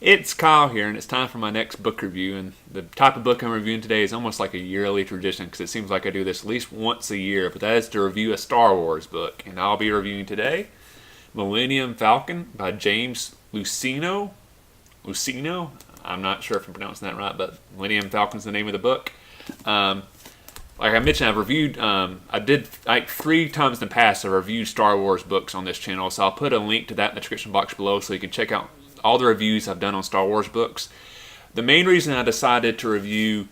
It's Kyle here, and it's time for my next book review. And the type of book I'm reviewing today is almost like a yearly tradition because it seems like I do this at least once a year, but that is to review a Star Wars book. And I'll be reviewing today Millennium Falcon by James Luceno. Luceno? I'm not sure if I'm pronouncing that right, but Millennium Falcon is the name of the book. Like I mentioned, I've reviewed, I did like 3 times in the past, I've reviewed Star Wars books on this channel, so I'll put a link to that in the description box below so you can check out all the reviews I've done on Star Wars books. The main reason I decided to review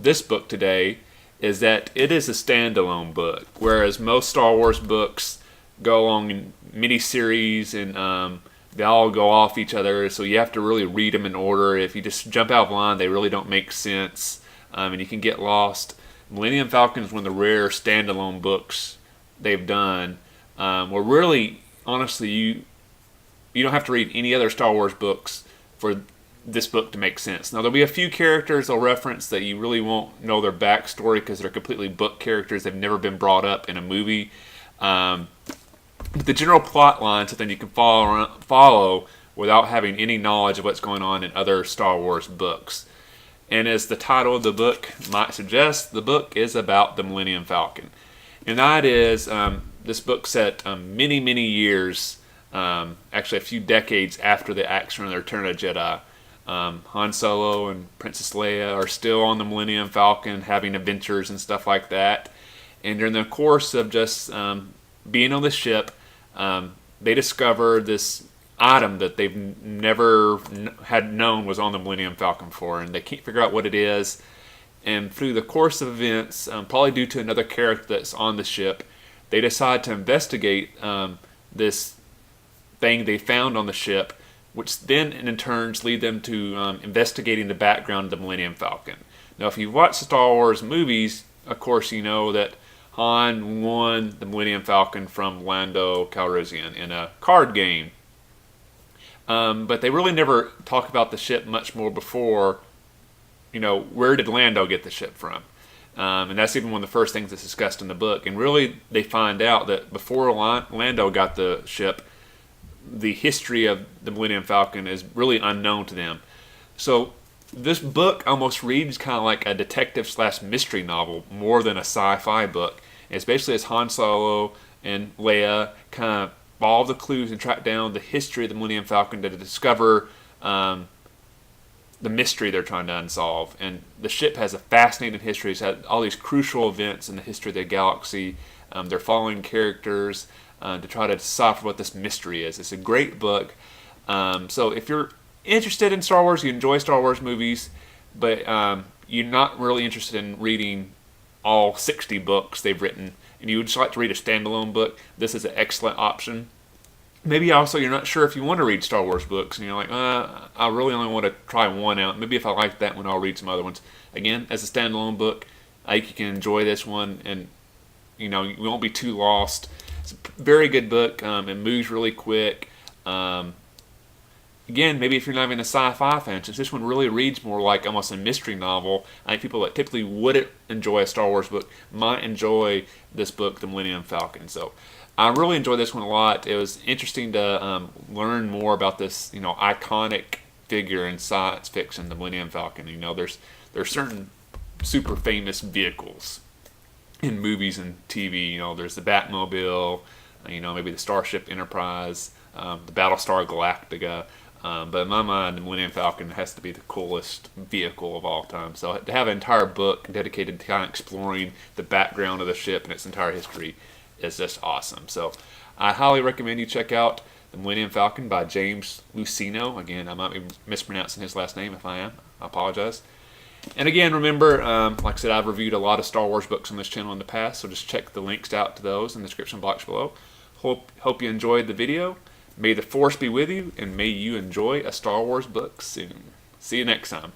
this book today is that it is a standalone book, whereas most Star Wars books go along in mini-series and they all go off each other, so you have to really read them in order. If you just jump out of line, they really don't make sense, and you can get lost. Millennium Falcon is one of the rare standalone books they've done, where really, honestly, you don't have to read any other Star Wars books for this book to make sense. Now, there'll be a few characters they'll reference that you really won't know their backstory because they're completely book characters. They've never been brought up in a movie. But the general plot line is something you can follow without having any knowledge of what's going on in other Star Wars books. And as the title of the book might suggest, the book is about the Millennium Falcon. And that is, this book set many, many years, actually a few decades after the action of the Return of the Jedi. Han Solo and Princess Leia are still on the Millennium Falcon having adventures and stuff like that. And during the course of just being on the ship, they discover this item that they've never had known was on the Millennium Falcon before, and they can't figure out what it is. And through the course of events, probably due to another character that's on the ship, they decide to investigate this thing they found on the ship, which then in turns lead them to investigating the background of the Millennium Falcon. Now, if you've watched the Star Wars movies, of course you know that Han won the Millennium Falcon from Lando Calrissian in a card game. But they really never talk about the ship much more before, where did Lando get the ship from? And that's even one of the first things that's discussed in the book. And really, they find out that before Lando got the ship, the history of the Millennium Falcon is really unknown to them. So this book almost reads kind of like a detective/mystery novel more than a sci-fi book. And it's basically as Han Solo and Leia kind of follow the clues and track down the history of the Millennium Falcon to discover the mystery they're trying to unsolve. And the ship has a fascinating history. It's had all these crucial events in the history of the galaxy. They're following characters to try to decipher what this mystery is. It's a great book. So if you're interested in Star Wars, you enjoy Star Wars movies, but you're not really interested in reading all 60 books they've written, and you would just like to read a standalone book, this is an excellent option. Maybe also you're not sure if you want to read Star Wars books, and you're like, I really only want to try one out. Maybe if I like that one, I'll read some other ones. Again, as a standalone book, I think you can enjoy this one, and you won't be too lost. It's a very good book. It moves really quick. Again, maybe if you're not even a sci-fi fan, since this one really reads more like almost a mystery novel, I think people that typically wouldn't enjoy a Star Wars book might enjoy this book, The Millennium Falcon. So I really enjoyed this one a lot. It was interesting to learn more about this, iconic figure in science fiction, the Millennium Falcon. There's certain super famous vehicles in movies and TV. There's the Batmobile, maybe the Starship Enterprise, the Battlestar Galactica. But in my mind, the Millennium Falcon has to be the coolest vehicle of all time. So to have an entire book dedicated to kind of exploring the background of the ship and its entire history is just awesome. So I highly recommend you check out The Millennium Falcon by James Luceno. Again, I might be mispronouncing his last name. If I am, I apologize. And again, remember, like I said, I've reviewed a lot of Star Wars books on this channel in the past, so just check the links out to those in the description box below. Hope you enjoyed the video. May the Force be with you, and may you enjoy a Star Wars book soon. See you next time.